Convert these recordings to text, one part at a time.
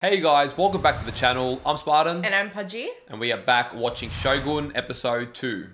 Hey guys, welcome back to the channel. I'm Spartan. And I'm Pudgey. And we are back watching Shogun episode 2.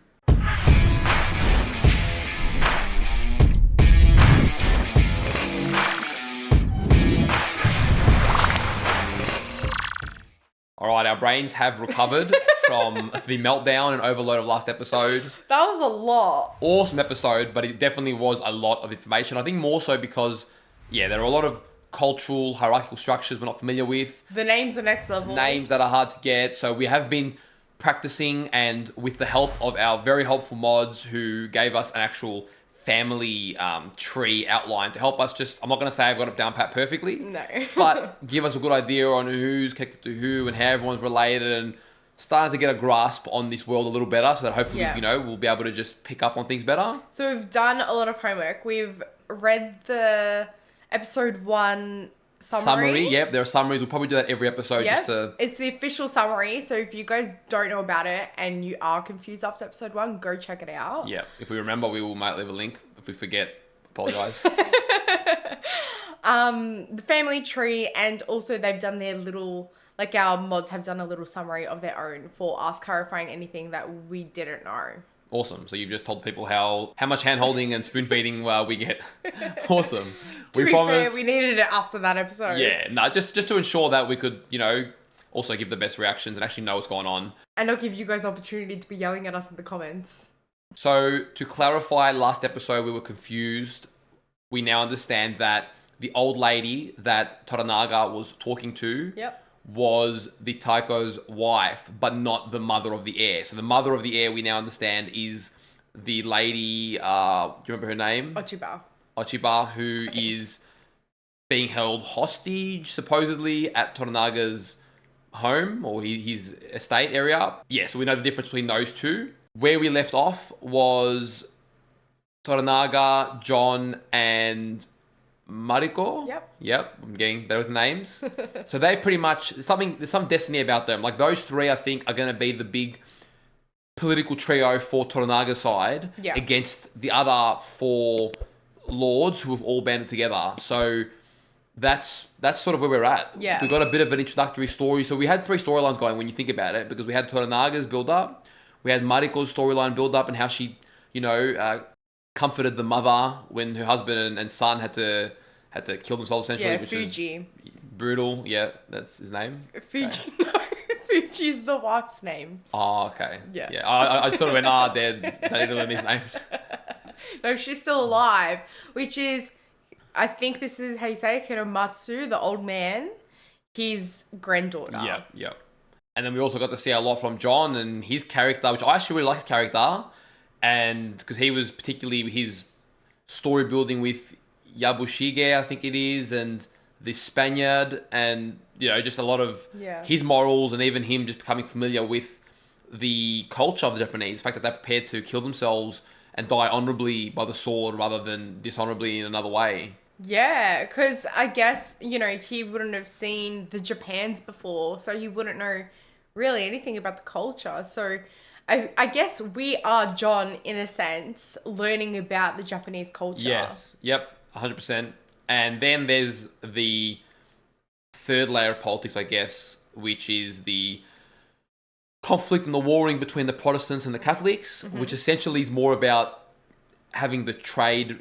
Alright, our brains have recovered from the meltdown and overload of last episode. That was a lot. Awesome episode, but it definitely was a lot of information. I think more so because, there are a lot of cultural, hierarchical structures we're not familiar with. The names are next level. Names that are hard to get. So we have been practicing, and with the help of our very helpful mods who gave us an actual family tree outline to help us I'm not going to say I've got it down pat perfectly. No. But give us a good idea on who's connected to who and how everyone's related, and starting to get a grasp on this world a little better so that hopefully, we'll be able to just pick up on things better. So we've done a lot of homework. We've read the episode 1 summary. Yep. There are summaries. We'll probably do that every episode. Yep. Just to... It's the official summary. So if you guys don't know about it and you are confused after episode 1, go check it out. Yeah. If we remember, might leave a link. If we forget, apologise. The family tree, and also they've done their little, like our mods have done a little summary of their own for us, clarifying anything that we didn't know. Awesome. So you've just told people how much hand-holding and spoon-feeding we get. Awesome. To be fair, we needed it after that episode. Yeah, no, just to ensure that we could, also give the best reactions and actually know what's going on. And not give you guys the opportunity to be yelling at us in the comments. So to clarify, last episode we were confused. We now understand that the old lady that Toranaga was talking to was the Taiko's wife, but not the mother of the heir. So the mother of the heir, we now understand, is the lady, do you remember her name? Ochiba, who is being held hostage, supposedly, at Toranaga's home, or his estate area. Yeah, so we know the difference between those two. Where we left off was Toranaga, John, and Mariko. Yep. I'm getting better with names. So they've pretty much, there's some destiny about them. Like those three, I think, are going to be the big political trio for Toranaga's side against the other 4 lords who have all banded together. So that's sort of where we're at. Yeah. We got a bit of an introductory story. So we had 3 storylines going when you think about it, because we had Toranaga's build up, we had Mariko's storyline build up and how she, comforted the mother when her husband and son had to kill themselves essentially. Yeah, which Fuji. Was brutal. Yeah, that's his name. Fuji. Okay. No, Fuji's the wife's name. Oh, okay. Yeah. I sort of went, they didn't learn these names. No, she's still alive, which is, I think this is how you say it, Hiramatsu, the old man, his granddaughter. Yeah. And then we also got to see a lot from John and his character, which I actually really like his character. And because he was particularly his story building with Yabushige, I think it is, and the Spaniard, and, just a lot of his morals, and even him just becoming familiar with the culture of the Japanese. The fact that they're prepared to kill themselves and die honorably by the sword rather than dishonorably in another way. Yeah, because I guess, he wouldn't have seen the Japans before, so he wouldn't know really anything about the culture. So I guess we are John, in a sense, learning about the Japanese culture. Yes. Yep. 100%. And then there's the third layer of politics, I guess, which is the conflict and the warring between the Protestants and the Catholics, which essentially is more about having the trade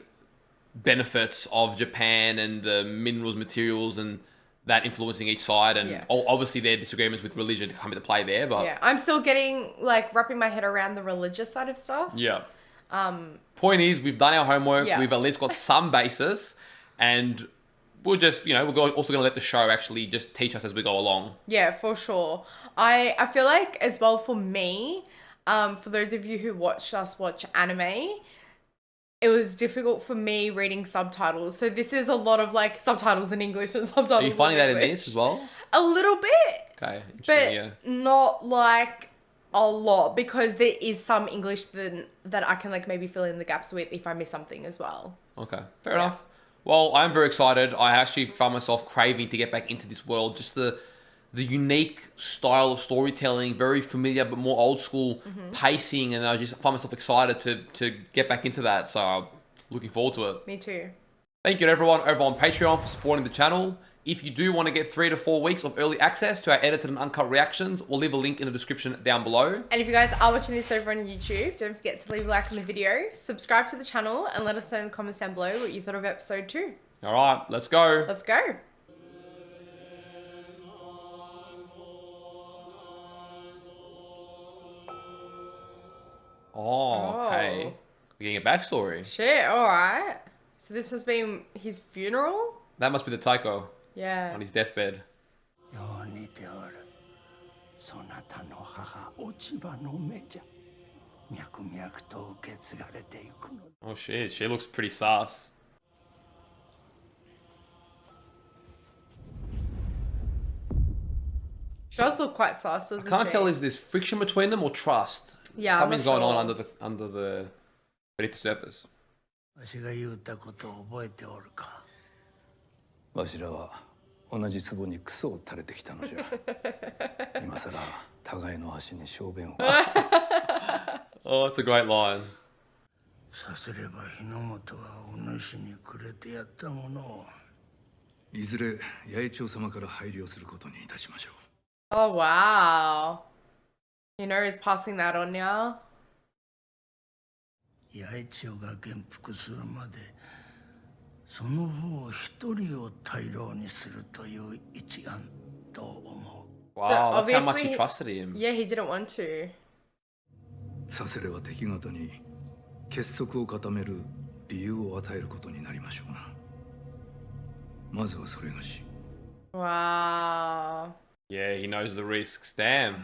benefits of Japan and the minerals, materials, and that influencing each side, and obviously their disagreements with religion come into play there. But I'm still getting, wrapping my head around the religious side of stuff. Yeah. Point is, we've done our homework. Yeah. We've at least got some basis, and we'll just, we're also going to let the show actually just teach us as we go along. Yeah, for sure. I feel like, as well, for me, for those of you who watch anime, it was difficult for me reading subtitles. So this is a lot of subtitles in English and subtitles in English. Are you finding that in this as well? A little bit. Okay, interesting, but not a lot, because there is some English that I can maybe fill in the gaps with if I miss something as well. Okay, fair enough. Well, I'm very excited. I actually found myself craving to get back into this world. Just the unique style of storytelling, very familiar but more old school pacing, and I just find myself excited to get back into that. So I'm looking forward to it. Me too. Thank you to everyone over on Patreon for supporting the channel. If you do want to get 3 to 4 weeks of early access to our edited and uncut reactions, we'll leave a link in the description down below. And if you guys are watching this over on YouTube, don't forget to leave a like on the video, subscribe to the channel, and let us know in the comments down below what you thought of episode 2. All right, let's go. Let's go. Oh, okay. We're getting a backstory. Shit, alright. So this must be his funeral? That must be the Taiko. Yeah. On his deathbed. Oh shit, she looks pretty sus. She does look quite sus, doesn't she? I can't tell if there's friction between them or trust. Yeah, something's going on sure. under the beneath the surface. わしらは同じ壺にクソを垂れてきたのじゃ。今さら互いの足に小便を。Oh, that's a great line. さすれば日の本はお主にくれてやったものを。いずれ八重長様から配慮することにいたしましょう。 Oh, wow. You know he's passing that on now. 八重長が元服するまでその方一人を大老にするという一案と思う。Wow, So that's how much he obviously- trusted him. Yeah, he didn't want to. さすれば敵方に結束を固める理由を与えることになりましょうな。まずはそれがし。 Wow. Yeah, he knows the risks. Damn.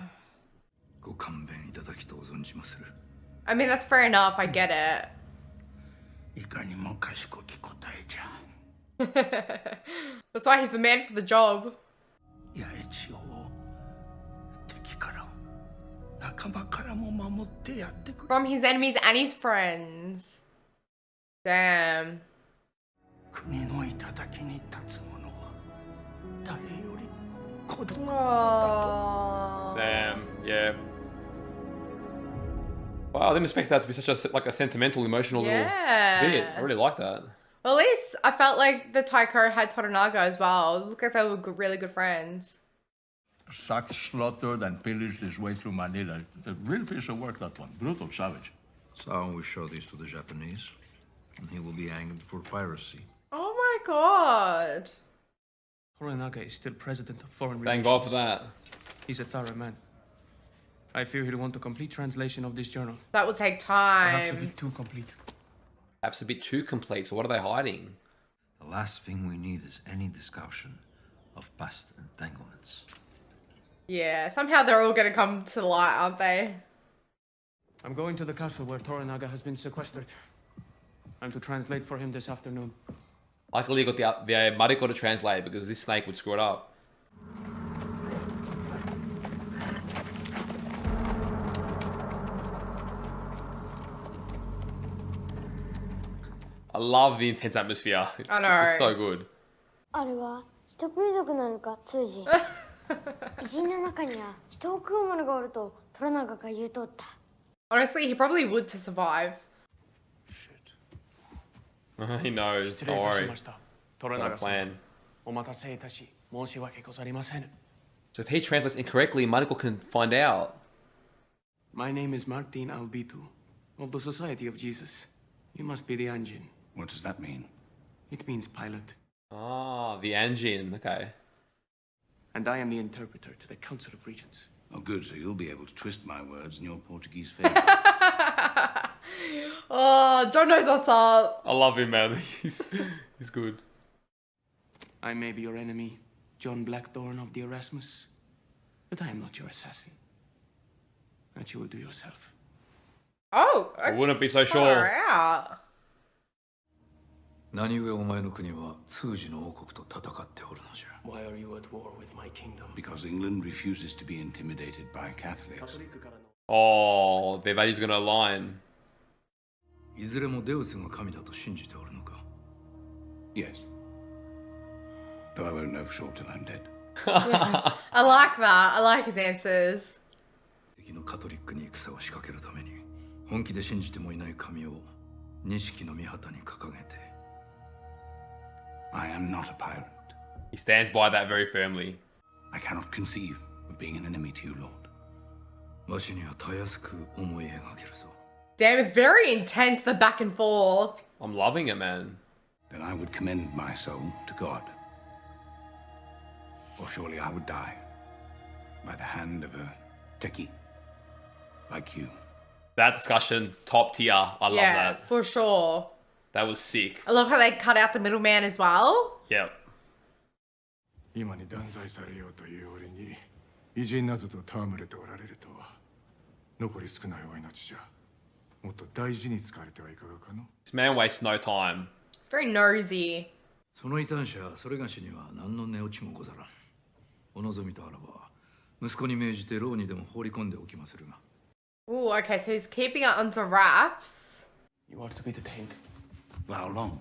ご勘弁いただきとう存じまする。 I mean, that's fair enough. I get it. いかにも賢き答えじゃ。That's why he's the man for the job. 八重千代を敵からも仲間からも守ってやってくれ。 From his enemies and his friends. Damn. 国の頂に立つ者は誰より孤独なのだと。 Oh. Damn. Yeah. Wow, I didn't expect that to be such a sentimental, emotional little bit. I really like that. Well, at least I felt like the Taiko had Toranaga as well. It looked like they were really good friends. Sacked, slaughtered, and pillaged his way through Manila. A real piece of work, that one. Brutal, savage. Sao will show this to the Japanese, and he will be hanged for piracy. Oh my god. Toranaga is still president of foreign Thank relations. God for that. He's a thorough man. I fear he'll want a complete translation of this journal. That will take Perhaps a time. bit too complete. Perhaps a bit too complete. So what are they hiding? The last thing we need is any discussion of past entanglements. Yeah, somehow they're all gonna come to light, aren't they? I'm going to the castle where Toranaga has been sequestered. I'm to translate for him this afternoon. Luckily, you got the Mariko to translate because this snake would screw it up. I love the intense atmosphere. I know. It's so good. あれは人食い族なのか通じ偉人の中には人を食うものがおると虎長が言うとった Honestly, he probably would to survive. He knows. Don't worry. Got a plan. お待たせいたし、申し訳ございません。 So if he translates incorrectly, Mariko can find out. My name is Martin Albitu, of the Society of Jesus. You must be the Anjin. What does that mean? It means pilot. Ah, the Anjin. Okay. And I am the interpreter to the Council of Regents. Oh, good. So you'll be able to twist my words in your Portuguese favor. Oh, John knows what's up. I love him, man. He's good. I may be your enemy, John Blackthorne of the Erasmus, but I am not your assassin. That you will do yourself. Oh, I wouldn't be so far sure. out. 何故お前の国は通詞の王国と戦っておるのじゃ。 Why are you at war with my kingdom? Because England refuses to be intimidated by Catholics. Oh, their values are gonna align. いずれもデウスが神だと信じておるのか。 Yes. Though I won't know for sure till I'm dead. I like that. I like his answers. 敵のカトリックに戦を仕掛けるために本気で信じてもいない神を錦の御旗に掲げて。 I am not a pirate. He stands by that very firmly. I cannot conceive of being an enemy to you, Lord. わしにはたやすく思い描けるぞ。 Damn, it's very intense, the back and forth. I'm loving it, man. Then I would commend my soul to God. Or surely I would die by the hand of a techie like you. That discussion, top tier. I love that. For sure. That was sick. I love how they cut out the middleman as well. Yep. 今に断罪されようという俺に偉人などと戯れておられるとは残り少ないお命じゃもっと大事に使われてはいかがかの This man wastes no time. It's very nosy. その異端者それがしには何の値落ちもござらん。お望みとあらば息子に命じて牢にでも放り込んでおきまするが。 Oh, okay, so he's keeping it under wraps. You are to be detained. For how long?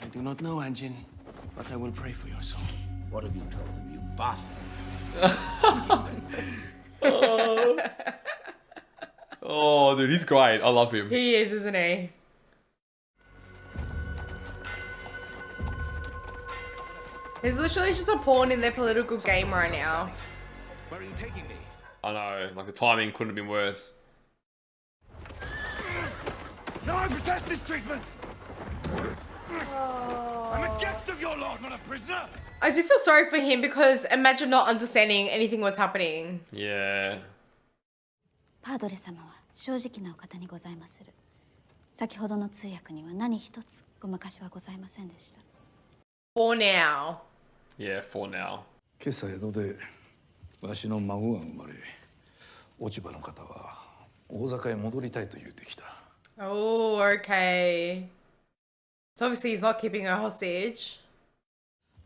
I do not know, Anjin, but I will pray for your soul. What have you told him, you bastard? Oh, dude, he's great. I love him. He is, isn't he? He's literally just a pawn in their political game right now. Where are you taking me? I know, like the timing couldn't have been worse. No, I protest this treatment! I'm a guest of your lord, not a prisoner! I do feel sorry for him because imagine not understanding anything what's happening. Yeah. パードレ様は正直なお方にございまする。先ほどの通訳には何一つごまかしはございませんでした。For now. Yeah, for now. 今朝江戸でわしの孫が生まれ、落ち葉の方は大坂へ戻りたいと言うてきた。Oh, okay. So obviously he's not keeping her hostage.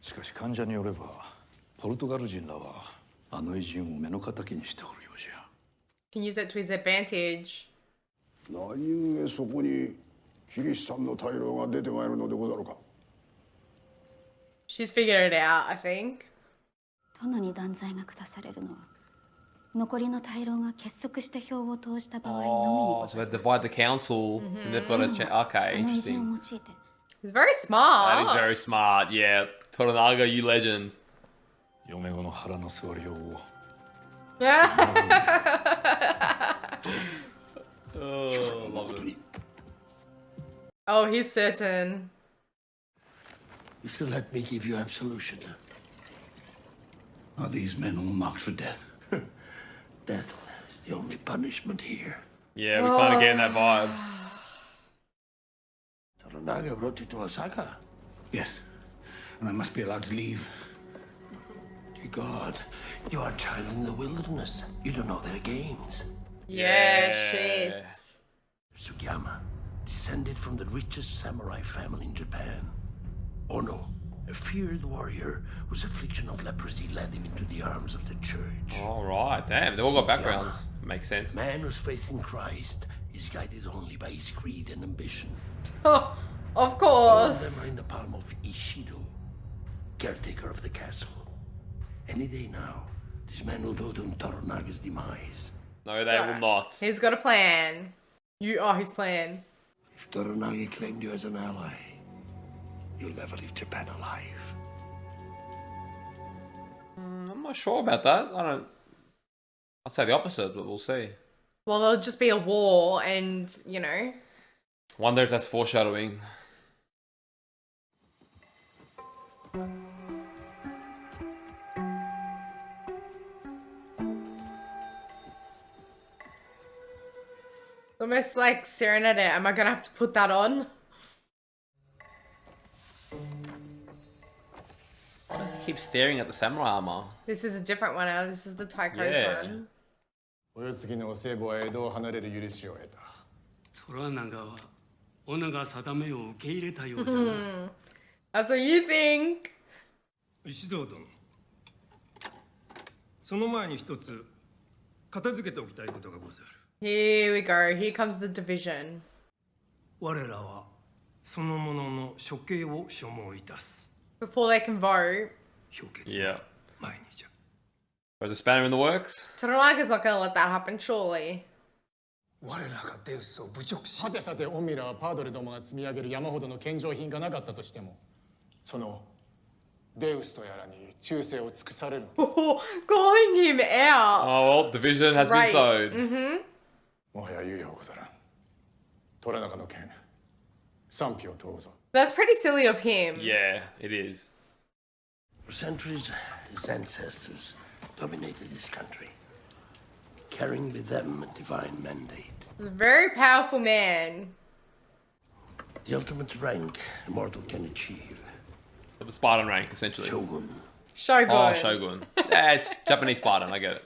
しかし患者によれば、ポルトガル人らはあの偉人を目の敵にしておるようじゃ。Can use it to his advantage. 何故そこにキリシタンの大老が出てまいるのでござるか。She's figured it out, I think. 殿に断罪が下されるのは、残りの大老が結束して票を投じた場合のみに Oh, ご so ざい they ます。 divide the council and they've got a Okay, あの偉人 interesting. を用いて、 He's very That is smart. very smart. Yeah. Toranaga, you legend. 嫁子の腹の座りようを。Oh, love it. Oh, he's certain. You shall let me give you absolution. Are these men all marked for death? Death is the only punishment here. Yeah, we're kind of getting that vibe. Toranaga brought you to Osaka. Yes. And I must be allowed to leave. Dear God, you are a child in the wilderness. You don't know their games. Yeah, shit. Sugiyama, descended from the richest samurai family in Japan. Ono, a feared warrior whose affliction of leprosy led him into the arms of the church. All right, damn, they all got backgrounds. Makes sense. Man whose faith in Christ is guided only by his greed and ambition. Oh, of All of them course. are in the palm of Ishido, caretaker of the castle. Any day now, this man will vote on Toranaga's demise. No, they will not. He's got a plan. You are his plan. If Toranaga claimed you as an ally, you'll never leave Japan alive. I'm not sure about that. I'd say the opposite, but we'll see. Well, there'll just be a war and, you know. Wonder if that's foreshadowing. Almost like Serenade. Am I gonna have to put that on? Why does he keep staring at the samurai armor? This is a different one now. This is the Taiko's Yeah. one. お世継ぎのお歳暮は江戸を離れる許しを得た。虎長は斧が定めを受け入れたようじゃな。 That's what you think. 石堂殿、その前に一つ片付けておきたいことがござる。 Here we go. Here comes the division. 我らはそのものの処刑を所望いたす。 Before they can vote. 評決 Yeah. は前にじゃ。 There's a spanner in the works? Toranaga's not gonna let that happen, surely. 我らがデウスを侮辱し、はてさてオミラはパードレどもが積み上げる山ほどの献上品がなかったとしても、そのデウスとやらに忠誠を尽くされる。 Calling him out. Oh, well, division has been Right. sowed. Mm-hmm. もはや猶予をござらん。虎中の剣、賛否を問うぞ。 That's pretty silly of him. Yeah, it is. For centuries, his ancestors dominated this country, carrying with them a divine mandate. He's a very powerful man. The ultimate rank a mortal can achieve. The Spartan rank, essentially. Shogun. Shogun. Oh, Shogun. Yeah, it's Japanese Spartan, I get it.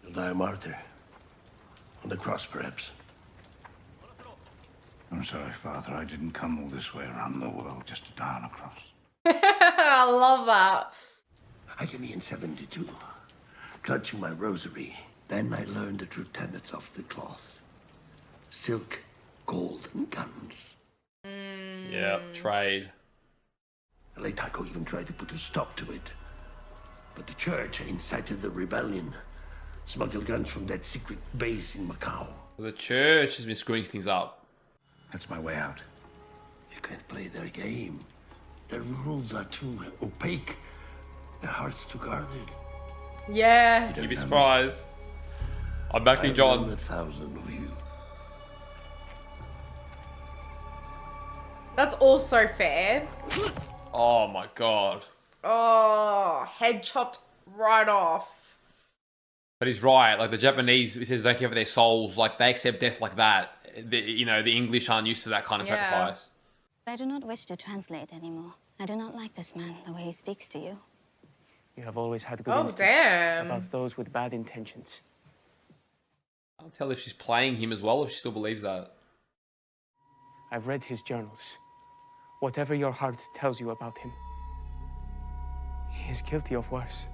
You'll die a martyr. On the cross, perhaps. I'm sorry, Father. I didn't come all this way around the world just to die on a cross. I love that. I came here in 72, clutching my rosary. Then I learned the true tenets of the cloth. Silk, gold, and guns. Yeah, trade. Late Taiko even tried to put a stop to it. But the church incited the rebellion. Smuggled guns from that secret base in Macau. The church has been screwing things up. That's my way out. You can't play their game. Their rules are too opaque. Their hearts too guarded. Yeah. You'd be surprised. I'm backing John. 1,000 of you. That's also fair. Oh my god. Oh, head chopped right off. But he's right. Like the Japanese, he says, don't care for their souls. Like they accept death like that. The English aren't used to that kind of sacrifice. I do not wish to translate anymore. I do not like this man, the way he speaks to you. You have always had good Oh, instincts damn. about those with bad intentions. I can't tell if she's playing him as well or if she still believes that. I've read his journals. Whatever your heart tells you about him, he is guilty of worse.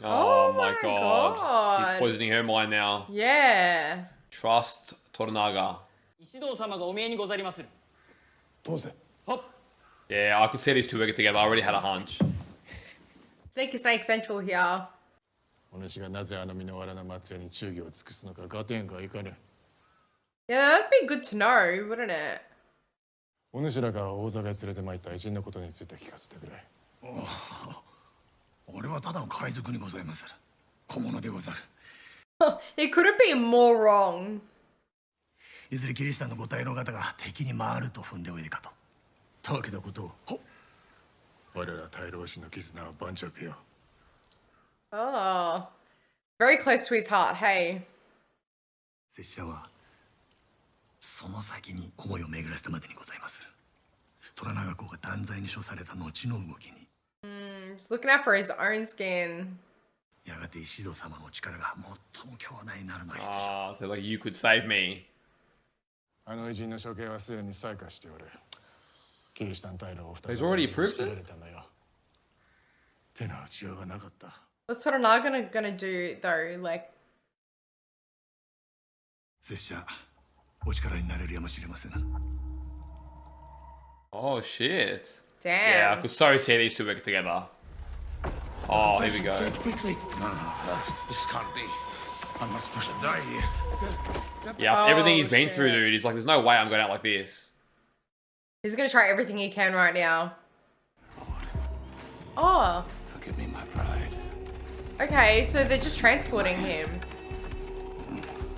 Oh, my god. God. He's poisoning her mind now. Yeah. Trust Toranaga. 石堂様がお見えにござりまする。どうぜ。 Yeah, I could see these two working together. I already had a hunch. Snake is Snake Central here. お主がなぜあの身のわらな末裔に忠義を尽くすのか合点がいかぬ。 Yeah, that'd be good to know, wouldn't it? お主らが大坂へ連れて参った偉人のことについて聞かせてくれ。俺はただの海賊にございまする。小物でござる。It couldn't be more wrong. いずれキリシタンのご体の方が敵に回ると踏んでおいでかと。たわけたことを。我ら大老師の絆は盤石よ。Oh. Very close to his heart, hey. 拙者はその先に思いを巡らせたまでにございまする。虎長公が断罪に処された後の動きに。Just looking out for his own skin. やがて石堂様の力が最も強大になるのです。Ah, so like you could save me. あの偉人の処刑はすでに採火しておる。キリシタン大老をHe's already approved it? 手の打ちようがなかった。What's Toranaga gonna do though? Like, 拙者お力になれるやもしれません。 Oh shit. damn. Yeah, I could so see these two working together. Oh, here we go. Quickly. This can't be. I'm not supposed to die here. Yeah, after everything he's been shit. through, dude, he's like, there's no way I'm going out like this. He's gonna try everything he can right now. Oh. Forgive me my pride. Okay, so they're just transporting him.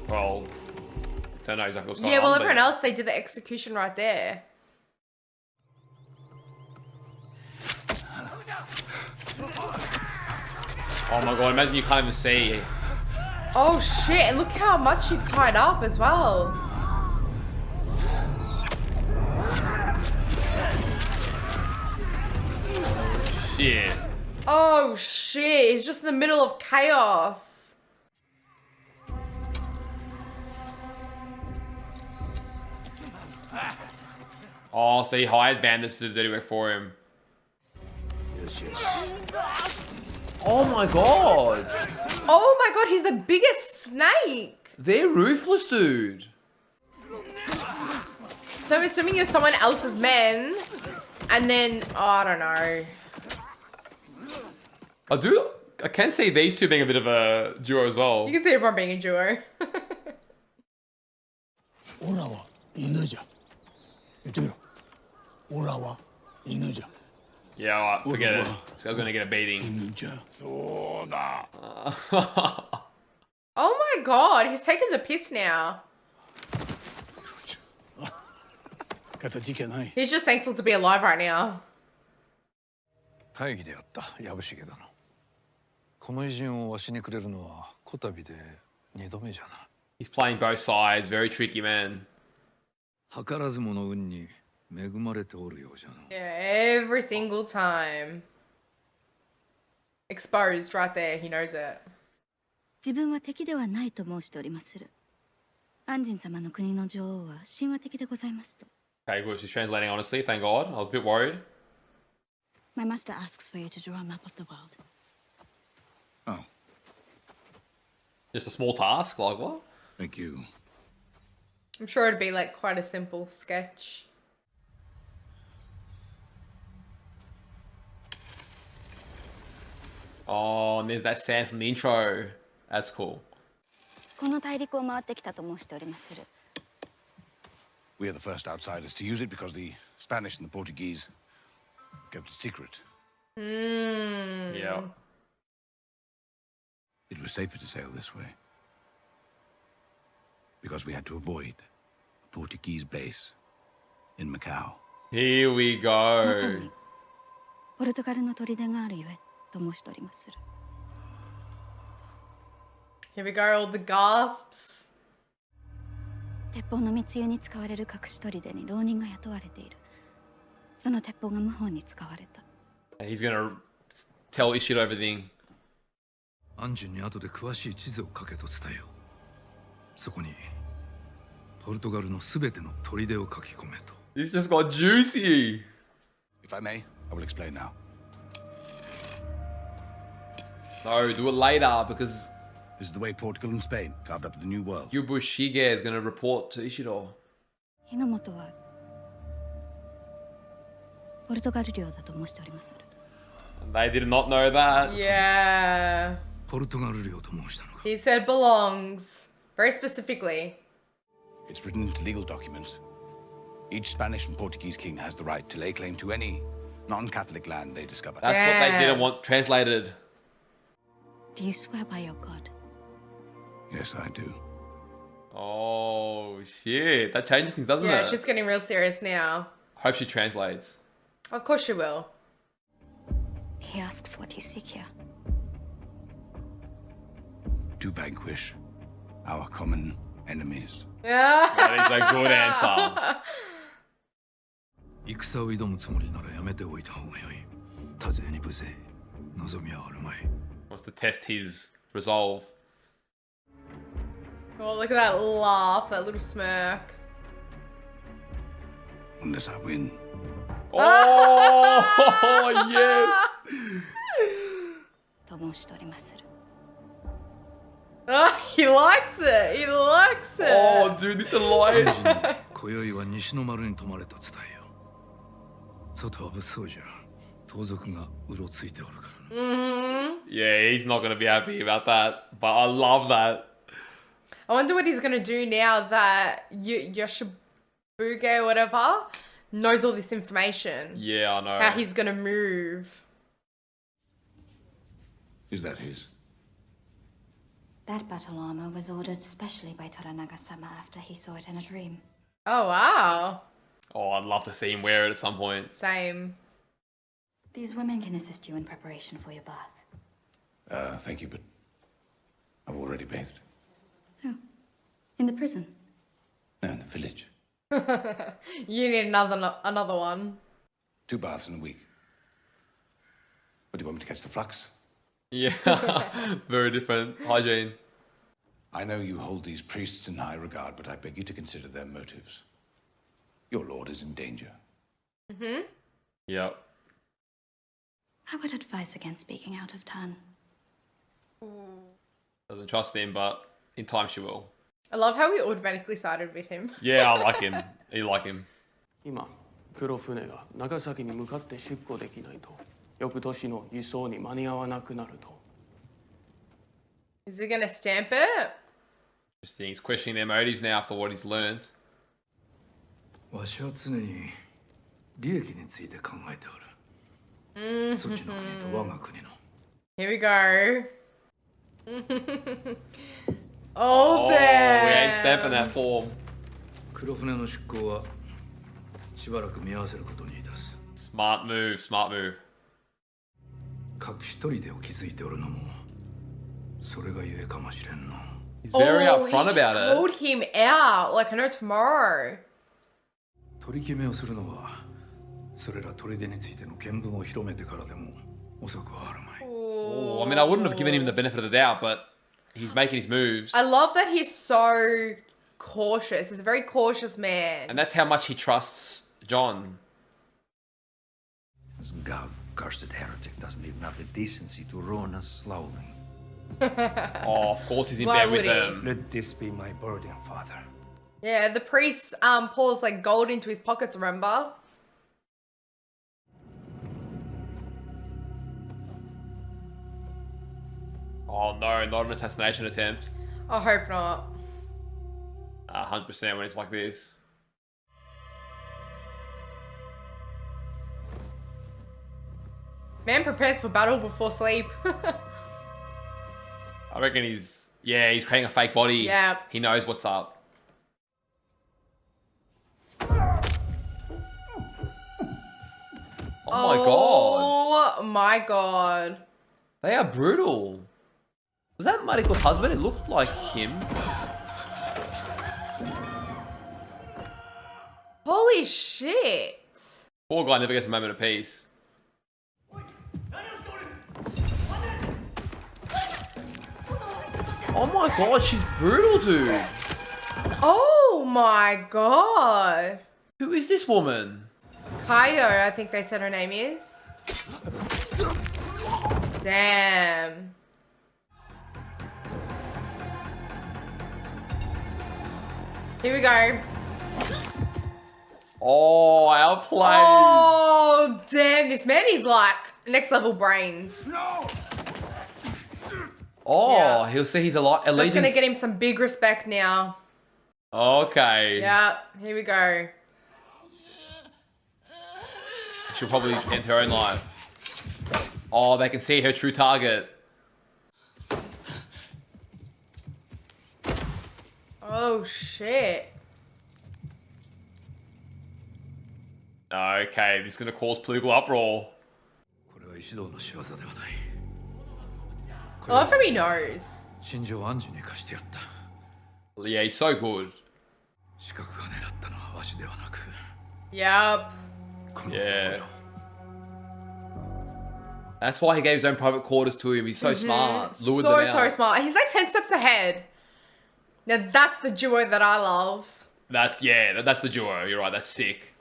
Well, don't know exactly what's going Yeah, on. well, but- everyone else, they did the execution right there. Oh my god, imagine you can't even see. Oh shit, and look how much he's tied up as well. Shit. Oh shit, he's just in the middle of chaos. Oh, so he hired bandits to do dirty work for him. Yes. Oh my god. Oh my god, he's the biggest snake. They're ruthless, dude. So I'm assuming you're someone else's men, and then, oh, I don't know. I can see these two being a bit of a duo as well. You can see everyone being a duo. オラは犬じゃ。言ってみろ。オラは犬じゃ。Yeah, all right, forget it. This guy's gonna get a beating. Oh my god, he's taking the piss now. He's just thankful to be alive right now. 大義であった藪重殿。この偉人をわしにくれるのはこたびで2度目じゃな。He's playing both sides. Very tricky, man. 図らずもの運に恵まれておるようじゃの。Yeah, every single time. Exposed right there, he knows it. 自分は敵ではないと申しておりまする。安仁様の国の女王は神話的でございますと。Okay, good. She's translating honestly. Thank God. I was a bit worried. My master asks for you to draw a map of the world. Oh. Just a small task? Like what? Thank you. I'm sure it'd be like quite a simple sketch. Oh, and there's that sand from the intro. That's cool. この大陸を回ってきたと申しておりまする。We are the first outsiders to use it because the Spanish and the Portuguese kept it secret. Yeah. It was safer to sail this way because we had to avoid a Portuguese base in Macau. Here we go. ポルトガルの砦があるゆえと申しておりまする。Here we go, all the gasps. 鉄砲の密輸に使われる隠し砦に浪人が雇われている。その鉄砲が謀反に使われた。And he's gonna tell Ishido everything. 安仁に後で詳しい地図を書けと伝えよう。そこにポルトガルのすべての砦を書き込めと。This just got juicy. If I may, I will explain now. No, do it later because this is the way Portugal and Spain carved up the New World. Yubushige is going to report to Ishido. 日の本はポルトガル領だと申しておりまする。They did not know that. Yeah. ポルトガル領と申したのか。He said belongs. Very specifically. It's written into legal documents. Each Spanish and Portuguese king has the right to lay claim to any non-Catholic land they discover. That's what they didn't want translated. Do you swear by your god? Yes, I do. Oh, shit. That changes things, doesn't it? Yeah, she's getting real serious now. Hope she translates. Of course she will. He asks what you seek here. To vanquish our common enemies. That is a good answer. 戦を挑むつもりならやめておいた方がよい。多勢に無勢、望みはあるまい。Wants to test his resolve. Oh, look at that laugh, that little smirk. Unless I win. Oh, yes. と申しておりまする。Oh, he likes it. He likes it. Oh, dude, this alliance. 今宵は西の丸に泊まれと伝えよう。外は物騒じゃ。盗賊がうろついておるからな。Yeah, he's not gonna be happy about that. But I love that. I wonder what he's gonna do now that Yoshibuge or whatever knows all this information. Yeah, I know. How he's gonna move. Is that his? That battle armor was ordered specially by Toranaga-sama after he saw it in a dream. Oh, wow. Oh, I'd love to see him wear it at some point. Same. These women can assist you in preparation for your bath. Thank you, but I've already bathed. Oh, in the prison? No, in the village. You need another one. 2 baths in a week. What, do you want me to catch the flux? Yeah, very different hygiene. I know you hold these priests in high regard, but I beg you to consider their motives. Your lord is in danger. Yep. I would advise against speaking out of turn. Doesn't trust him, but in time she will. I love how we automatically sided with him. Yeah, I like him. You like him. 今黒船が長崎に向かって出港できないと翌年の輸送に間に合わなくなると。Is he gonna stamp it? Interesting. He's questioning their motives now after what he's learned. わしは常に利益について考えておる。そっちの国と我が国の。 Here we go. Oh, damn. We ain't stamping that form. 黒船の出港はしばらく見合わせることにいたす。 Smart move, smart move. 各一人でを築いておるのもそれがゆえかもしれんの。 He's very Oh, upfront he just about called it. him out. Like, I know tomorrow. 取り決めをするのはそれら砦についての見聞を広めてからでも遅くはあるまい。 Oh, I mean, I wouldn't have given him the benefit of the doubt, but he's making his moves. I love that he's so cautious. He's a very cautious man. And that's how much he trusts John. This cursed heretic doesn't even have the decency to ruin us slowly. Oh, of course he's in Why bed with would he? them. Let this be my burden, Father. Yeah, the priest pours like gold into his pockets, remember? Oh no, not an assassination attempt. I hope not. 100% when it's like this. Man prepares for battle before sleep. I reckon he's creating a fake body. Yeah. He knows what's up. Oh my god. Oh my god. They are brutal. Was that Mariko's husband? It looked like him. Holy shit. Poor guy never gets a moment of peace. Oh my god, she's brutal, dude. Oh my god. Who is this woman? Kaio, I think they said her name is. Damn. Here we go. Oh, outplayed. Oh, damn. This man is like next level brains. No! Oh, Yeah. he'll say he's a lot. That's Allegiance. gonna get him some big respect now. Okay. Yeah, here we go. She'll probably end her own life. Oh, they can see her true target. Oh, shit. Okay, this is gonna cause political uproar. これは石堂の仕業ではない。 I love how he knows. 心情を暗示に貸してやった。 Yeah, he's so good. 資格が狙ったのはわしではなく。 Yep. Yeah. That's why he gave his own private quarters to him. He's so smart. Lured them So out. smart. He's like 10 steps ahead. Now that's the duo that I love. That's the duo. You're right. That's sick.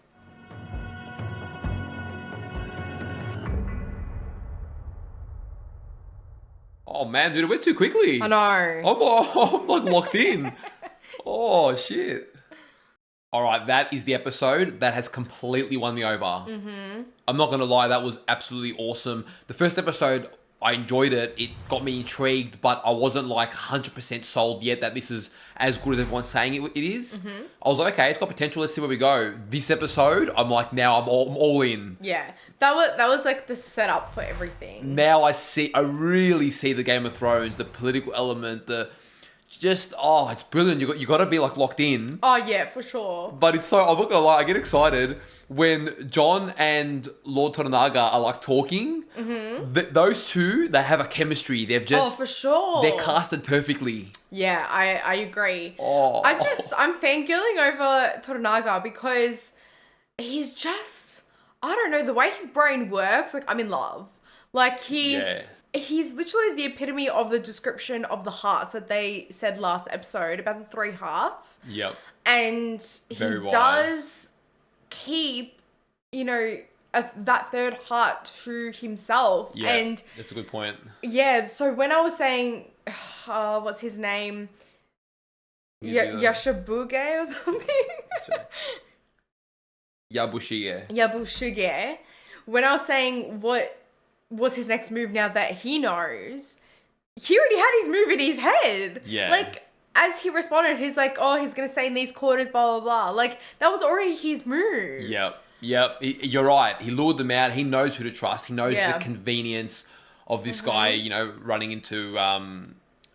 Oh man, dude, it went too quickly. I know. I'm like locked in. Oh shit. All right, that is the episode that has completely won me over. Mm-hmm. I'm not gonna lie, that was absolutely awesome. The first episode, I enjoyed it. It got me intrigued, but I wasn't like 100% sold yet that this is as good as everyone's saying it is. Mm-hmm. I was like, okay, it's got potential. Let's see where we go. This episode, I'm like, now I'm all in. Yeah. That was like the setup for everything. Now I really see the Game of Thrones, the political element, it's brilliant. You got to be like locked in. Oh yeah, for sure. But I'm not gonna lie, I get excited when John and Lord Toranaga are like talking. Mm-hmm. Those two, they have a chemistry. They've just for sure. They're casted perfectly. Yeah, I agree. Oh. I'm fangirling over Toranaga because he's just, I don't know, the way his brain works, like I'm in love. Like he's literally the epitome of the description of the hearts that they said last episode about the 3 hearts. Yep. And Very he wise. does keep, that third heart to himself. Yeah, And that's a good point. yeah, so when I was saying, what's his name? Yashabuge or something? Yabushige. Yabushige. When I was saying what was his next move now that he knows, he already had his move in his head. Yeah. Like, as he responded, he's like, oh, he's going to stay in these quarters, blah, blah, blah. Like, that was already his move. Yep. Yep, you're right. He lured them out. He knows who to trust. He knows Yeah. the convenience of this guy, you know, running into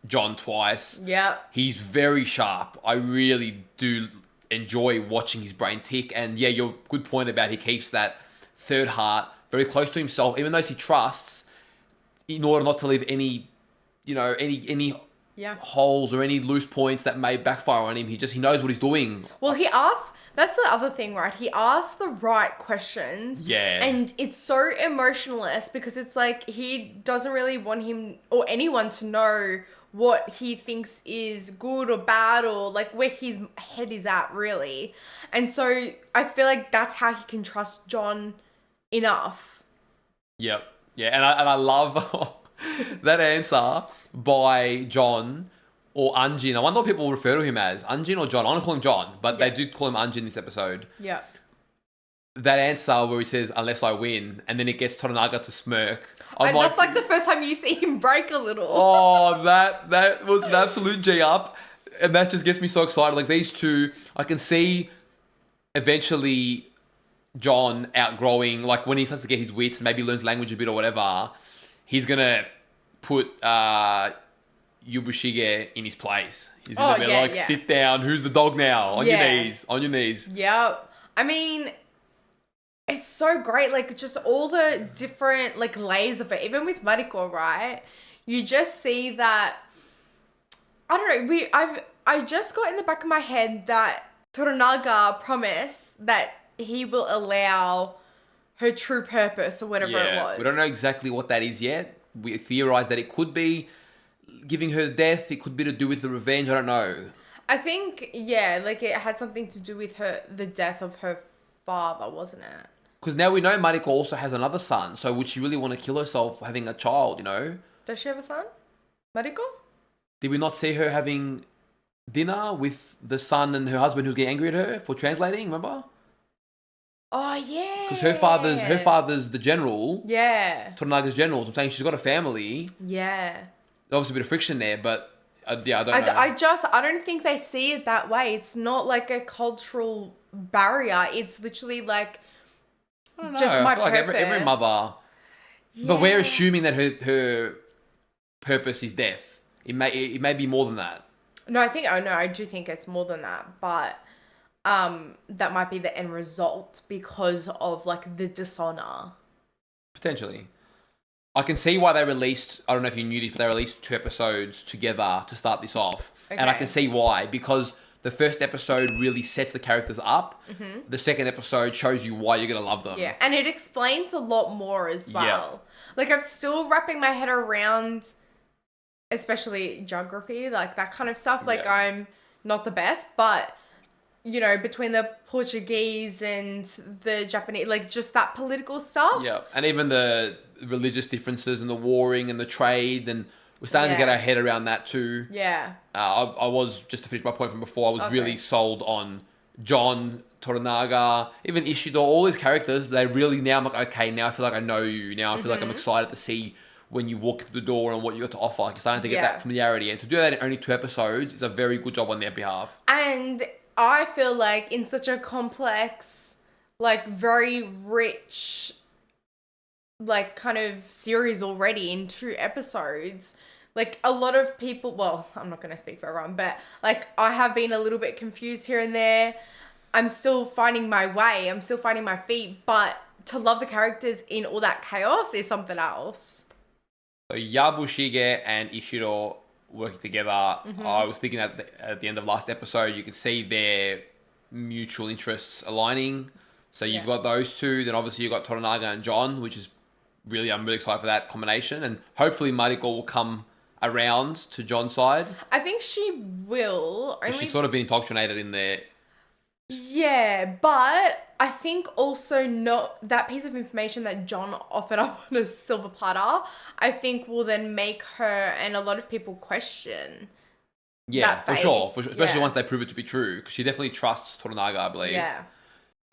John twice. Yeah. He's very sharp. I really do enjoy watching his brain tick. And yeah, your good point about he keeps that third heart very close to himself, even though he trusts, in order not to leave any, you know, any holes or any loose points that may backfire on him. He knows what he's doing. Well, he asks, that's the other thing, right? He asks the right questions. Yeah. And it's so emotionless because it's like he doesn't really want him or anyone to know what he thinks is good or bad or like where his head is at, really. And so I feel like that's how he can trust John enough. Yep. Yeah, and I love that answer by John or Anjin. I wonder what people refer to him as. Anjin or John? I want to call him John, but they do call him Anjin this episode. Yeah. That answer where he says, unless I win, and then it gets Toranaga to smirk. And that's like the first time you see him break a little. Oh, that was an absolute G up. And that just gets me so excited. Like these two, I can see eventually John outgrowing, like when he starts to get his wits, maybe learns language a bit or whatever, he's going to put Yubushige in his place. He's going to be sit down. Who's the dog now? On your knees. On your knees. Yep. I mean, it's so great. Like, just all the different, like, layers of it. Even with Mariko, right? You just see that... I don't know. I just got in the back of my head that Toranaga promised that he will allow her true purpose or whatever it was. We don't know exactly what that is yet. We theorize that it could be giving her death. It could be to do with the revenge. I don't know. I think, like it had something to do with the death of her father, wasn't it? Because now we know Mariko also has another son. So would she really want to kill herself having a child, you know? Does she have a son? Mariko? Did we not see her having dinner with the son and her husband who's getting angry at her for translating, remember? Oh, yeah. Because her father's the general. Yeah. Toranaga's general. So I'm saying she's got a family. Yeah. Obviously a bit of friction there, but I don't know. I don't think they see it that way. It's not like a cultural barrier. It's literally like just my purpose. Like every mother. Yeah. But we're assuming that her purpose is death. It may be more than that. No, I do think it's more than that, but that might be the end result because of like the dishonor. Potentially. I can see why they released, I don't know if you knew this, but they released 2 episodes together to start this off. Okay. And I can see why, because the first episode really sets the characters up. Mm-hmm. The second episode shows you why you're going to love them. Yeah, and it explains a lot more as well. Yeah. Like I'm still wrapping my head around, especially geography, like that kind of stuff. Like I'm not the best, but you know, between the Portuguese and the Japanese, like just that political stuff. Yeah, and even the religious differences and the warring and the trade, and we're starting to get our head around that too. Yeah. I was, just to finish my point from before, I was really sold on John, Toranaga, even Ishido, all these characters. They really, now I'm like, okay, now I feel like I know you. Now I feel like I'm excited to see when you walk through the door and what you got to offer. Like you're starting to get that familiarity. And to do that in only 2 episodes is a very good job on their behalf. And I feel like in such a complex, like very rich, like kind of series already in 2 episodes, like a lot of people, well, I'm not going to speak for everyone, but like I have been a little bit confused here and there. I'm still finding my way. I'm still finding my feet, but to love the characters in all that chaos is something else. So Yabushige and Ishiro working together. I was thinking at the end of last episode, you can see their mutual interests aligning. So you've got those two. Then obviously you've got Toranaga and John, which is really, I'm really excited for that combination. And hopefully Mariko will come around to John's side. I think she will. She's sort of been indoctrinated in there. Yeah, but I think also not that piece of information that John offered up on a silver platter, I think will then make her and a lot of people question. Yeah, for sure. Especially once they prove it to be true. Because she definitely trusts Toranaga, I believe. Yeah.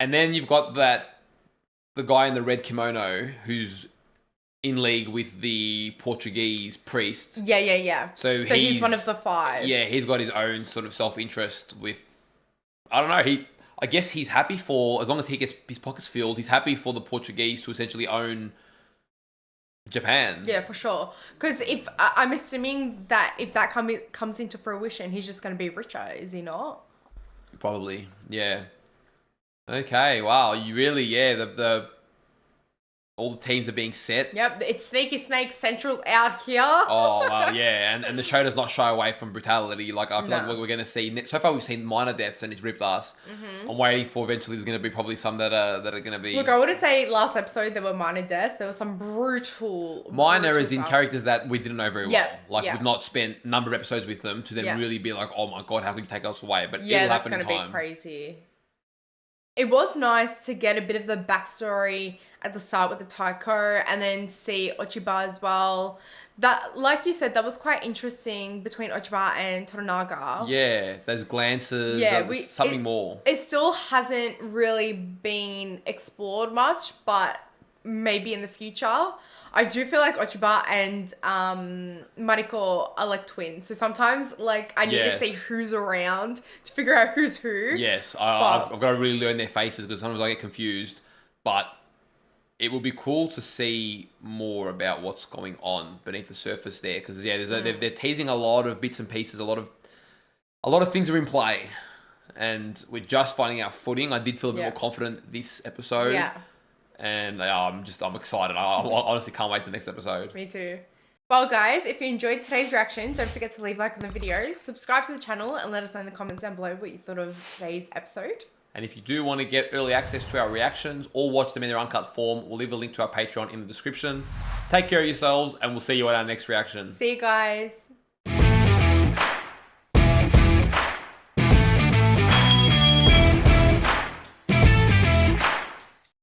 And then you've got the guy in the red kimono who's in league with the Portuguese priest. Yeah. So he's one of the 5. Yeah, he's got his own sort of self-interest with... I don't know. I guess he's happy for, as long as he gets his pockets filled, he's happy for the Portuguese to essentially own Japan. Yeah, for sure. Because if I'm assuming that if that comes into fruition, he's just going to be richer, is he not? Probably, yeah. Okay, wow. You really, yeah, the all the teams are being set. Yep, it's Sneaky Snake Central out here. Oh, wow, yeah. And the show does not shy away from brutality. Like, I feel like we're going to see... So far, we've seen minor deaths and it's ripped us. Mm-hmm. I'm waiting for eventually there's going to be probably some that are going to be... Look, I wouldn't say last episode there were minor deaths. There was some brutal... Minor is in characters that we didn't know very well. Like, yeah. we've not spent a number of episodes with them to then really be like, oh my God, how can you take us away? But it'll happen in time. Yeah, that's going to be crazy. It was nice to get a bit of the backstory at the start with the Taiko and then see Ochiba as well. That, like you said, that was quite interesting between Ochiba and Toranaga. Yeah, those glances, something more. It still hasn't really been explored much, but maybe in the future. I do feel like Ochiba and Mariko are like twins. So sometimes like I need to see who's around to figure out who's who. Yes, I've got to really learn their faces because sometimes I get confused. But it would be cool to see more about what's going on beneath the surface there. Because they're teasing a lot of bits and pieces. A lot of things are in play. And we're just finding our footing. I did feel a bit more confident this episode. Yeah. And I'm excited. I honestly can't wait for the next episode. Me too. Well, guys, if you enjoyed today's reaction, don't forget to leave a like on the video, subscribe to the channel, and let us know in the comments down below what you thought of today's episode. And if you do want to get early access to our reactions or watch them in their uncut form, we'll leave a link to our Patreon in the description. Take care of yourselves, and we'll see you at our next reaction. See you guys.